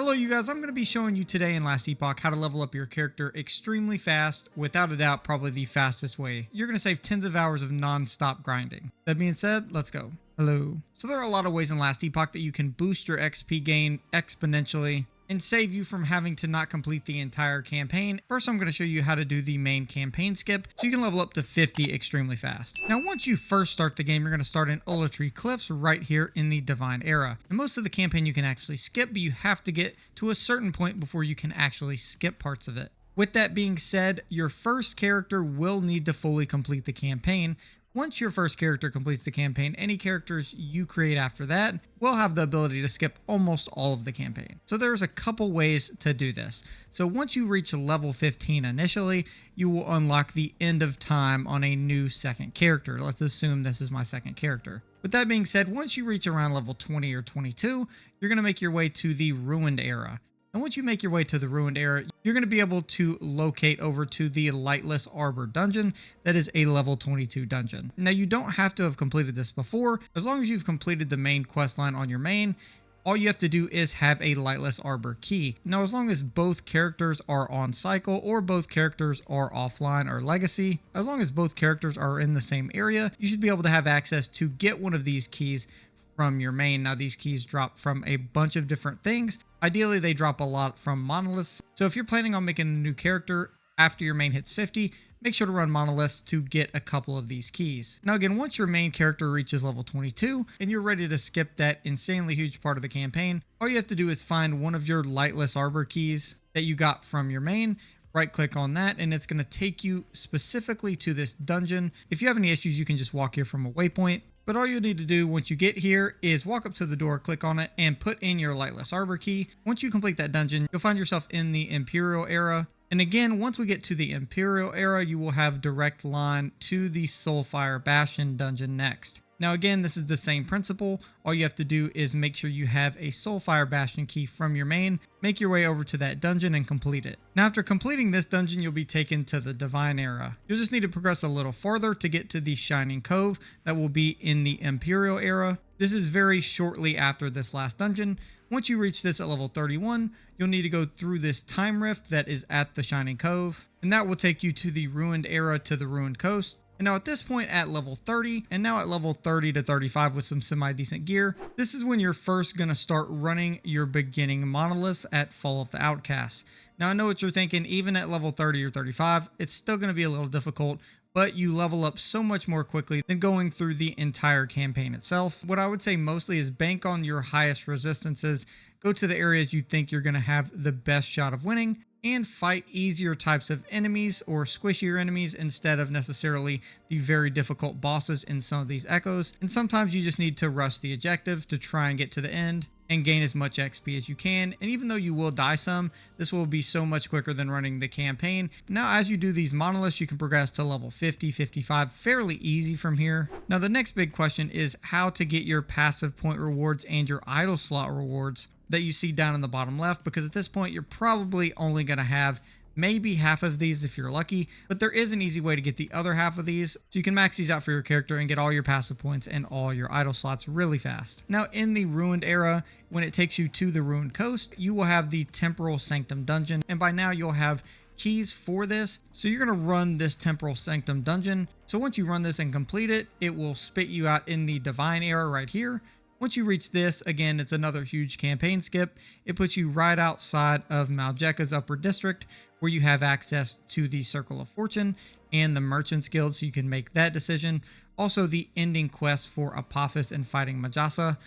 Hello you guys, I'm going to be showing you today in Last Epoch how to level up your character extremely fast, without a doubt probably the fastest way. You're going to save tens of hours of non-stop grinding. That being said, let's go. Hello. So there are a lot of ways in Last Epoch that you can boost your XP gain exponentially and save you from having to not complete the entire campaign. First, I'm going to show you how to do the main campaign skip so you can level up to 50 extremely fast. Now, once you first start the game, you're going to start in Tree Cliffs right here in the Divine Era. And most of the campaign you can actually skip, but you have to get to a certain point before you can actually skip parts of it. With that being said, your first character will need to fully complete the campaign. Once your first character completes the campaign, any characters you create after that will have the ability to skip almost all of the campaign. So there's a couple ways to do this. So once you reach level 15 initially, you will unlock the end of time on a new second character. Let's assume this is my second character. With that being said, once you reach around level 20 or 22, you're going to make your way to the Ruined Era. And once you make your way to the Ruined Era, you're going to be able to locate over to the Lightless Arbor dungeon. That is a level 22 dungeon. Now, you don't have to have completed this before. As long as you've completed the main quest line on your main, all you have to do is have a Lightless Arbor key. Now, as long as both characters are on cycle or both characters are offline or legacy, as long as both characters are in the same area, you should be able to have access to get one of these keys from your main. Now, these keys drop from a bunch of different things. Ideally, they drop a lot from Monoliths. So if you're planning on making a new character after your main hits 50, make sure to run Monoliths to get a couple of these keys. Now again, once your main character reaches level 22 and you're ready to skip that insanely huge part of the campaign, all you have to do is find one of your Lightless Arbor keys that you got from your main, right click on that, and it's going to take you specifically to this dungeon. If you have any issues, you can just walk here from a waypoint. But all you'll need to do once you get here is walk up to the door, click on it, and put in your Lightless Arbor key. Once you complete that dungeon, you'll find yourself in the Imperial Era. And again, once we get to the Imperial Era, you will have direct line to the Soulfire Bastion dungeon next. Now again, this is the same principle. All you have to do is make sure you have a Soulfire Bastion key from your main, make your way over to that dungeon and complete it. Now after completing this dungeon, you'll be taken to the Divine Era. You'll just need to progress a little farther to get to the Shining Cove that will be in the Imperial Era. This is very shortly after this last dungeon. Once you reach this at level 31, you'll need to go through this time rift that is at the Shining Cove, and that will take you to the Ruined Era to the Ruined Coast. And now at this point at level 30, and now at level 30 to 35 with some semi-decent gear, this is when you're first going to start running your beginning monoliths at Fall of the Outcasts. Now I know what you're thinking, even at level 30 or 35, it's still going to be a little difficult, but you level up so much more quickly than going through the entire campaign itself. What I would say mostly is bank on your highest resistances, go to the areas you think you're going to have the best shot of winning, and fight easier types of enemies or squishier enemies instead of necessarily the very difficult bosses in some of these echoes. And sometimes you just need to rush the objective to try and get to the end and gain as much XP as you can. And even though you will die some, this will be so much quicker than running the campaign. Now, as you do these monoliths, you can progress to level 50, 55 fairly easy from here. Now, the next big question is how to get your passive point rewards and your idle slot rewards that you see down in the bottom left, because at this point you're probably only going to have maybe half of these if you're lucky, but there is an easy way to get the other half of these, so you can max these out for your character and get all your passive points and all your idle slots really fast. Now in the Ruined Era, when it takes you to the Ruined Coast, you will have the Temporal Sanctum dungeon, and by now you'll have keys for this, so you're going to run this Temporal Sanctum dungeon. So once you run this and complete it, it will spit you out in the Divine Era right here. Once you reach this, again, it's another huge campaign skip. It puts you right outside of Maljeka's upper district, where you have access to the Circle of Fortune and the Merchant's Guild, so you can make that decision. Also, the ending quest for Apophis and fighting Majasa,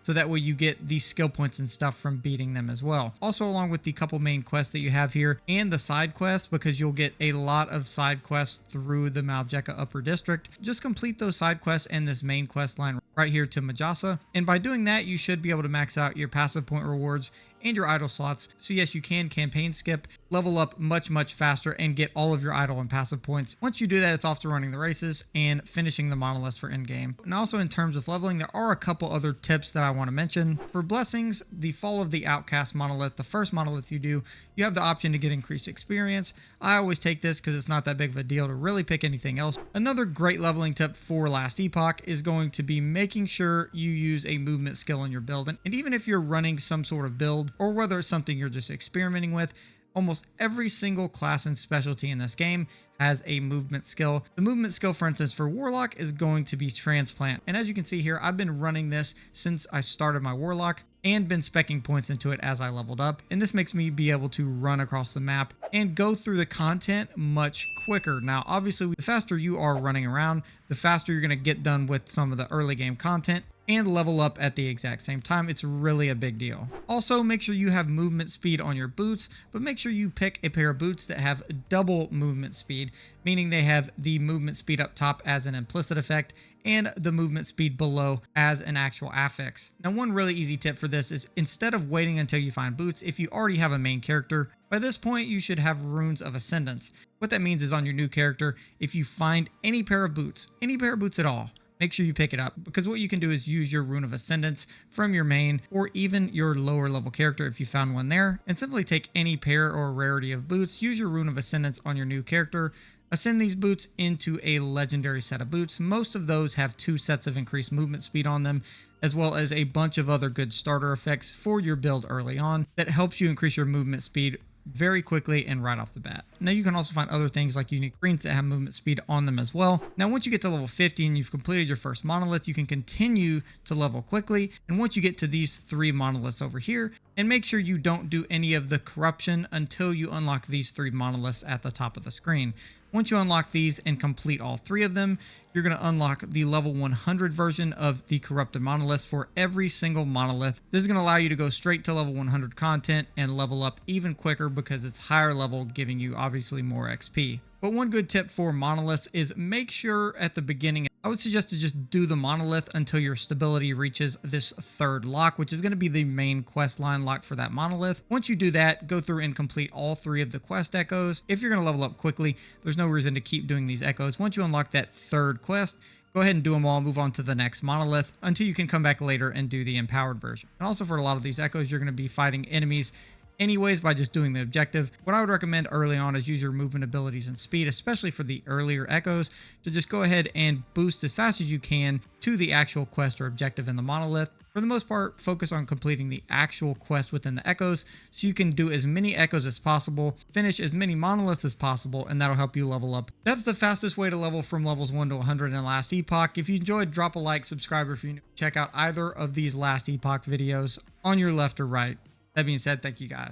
so that way you get the skill points and stuff from beating them as well. Also, along with the couple main quests that you have here and the side quests, because you'll get a lot of side quests through the Maljeka upper district. Just complete those side quests and this main quest line right here to Majasa. And by doing that, you should be able to max out your passive point rewards and your idle slots. So yes, you can campaign skip, level up much faster, and get all of your idle and passive points. Once you do that, it's off to running the races and finishing the monoliths for endgame. And also in terms of leveling, there are a couple other tips that I want to mention. For blessings, the Fall of the Outcast monolith, the first monolith you do, you have the option to get increased experience. I always take this because it's not that big of a deal to really pick anything else. Another great leveling tip for Last Epoch is going to be making sure you use a movement skill in your build. And even if you're running some sort of build, or whether it's something you're just experimenting with, almost every single class and specialty in this game has a movement skill. The movement skill, for instance, for Warlock is going to be Transplant. And as you can see here, I've been running this since I started my Warlock and been speccing points into it as I leveled up. And this makes me be able to run across the map and go through the content much quicker. Now, obviously, the faster you are running around, the faster you're going to get done with some of the early game content and level up at the exact same time. It's really a big deal. Also, make sure you have movement speed on your boots, but make sure you pick a pair of boots that have double movement speed, meaning they have the movement speed up top as an implicit effect and the movement speed below as an actual affix. Now, one really easy tip for this is instead of waiting until you find boots, if you already have a main character, by this point you should have runes of ascendance. What that means is on your new character, if you find any pair of boots at all, make sure you pick it up, because what you can do is use your rune of ascendance from your main or even your lower level character if you found one there, and simply take any pair or rarity of boots, use your rune of ascendance on your new character, ascend these boots into a legendary set of boots. Most of those have 2 sets of increased movement speed on them, as well as a bunch of other good starter effects for your build early on that helps you increase your movement speed very quickly and right off the bat. Now, you can also find other things like unique greens that have movement speed on them as well. Now, once you get to level 50 and you've completed your first monolith, you can continue to level quickly. And once you get to these 3 monoliths over here, and make sure you don't do any of the corruption until you unlock these 3 monoliths at the top of the screen. Once you unlock these and complete all 3 of them, you're going to unlock the level 100 version of the corrupted monoliths for every single monolith. This is going to allow you to go straight to level 100 content and level up even quicker because it's higher level, giving you obviously more XP. But one good tip for monoliths is make sure at the beginning, I would suggest to just do the monolith until your stability reaches this 3rd lock, which is going to be the main quest line lock for that monolith. Once you do that, go through and complete all 3 of the quest echoes. If you're going to level up quickly, there's no reason to keep doing these echoes. Once you unlock that 3rd quest, go ahead and do them all, move on to the next monolith until you can come back later and do the empowered version. And also for a lot of these echoes, you're going to be fighting enemies anyways by just doing the objective. What I would recommend early on is use your movement abilities and speed, especially for the earlier echoes, to just go ahead and boost as fast as you can to the actual quest or objective in the monolith. For the most part, focus on completing the actual quest within the echoes so you can do as many echoes as possible, finish as many monoliths as possible, and that'll help you level up. That's the fastest way to level from levels 1 to 100 in Last Epoch. If you enjoyed, drop a like, subscribe if you're new. Check out either of these Last Epoch videos on your left or right. That being said, thank you guys.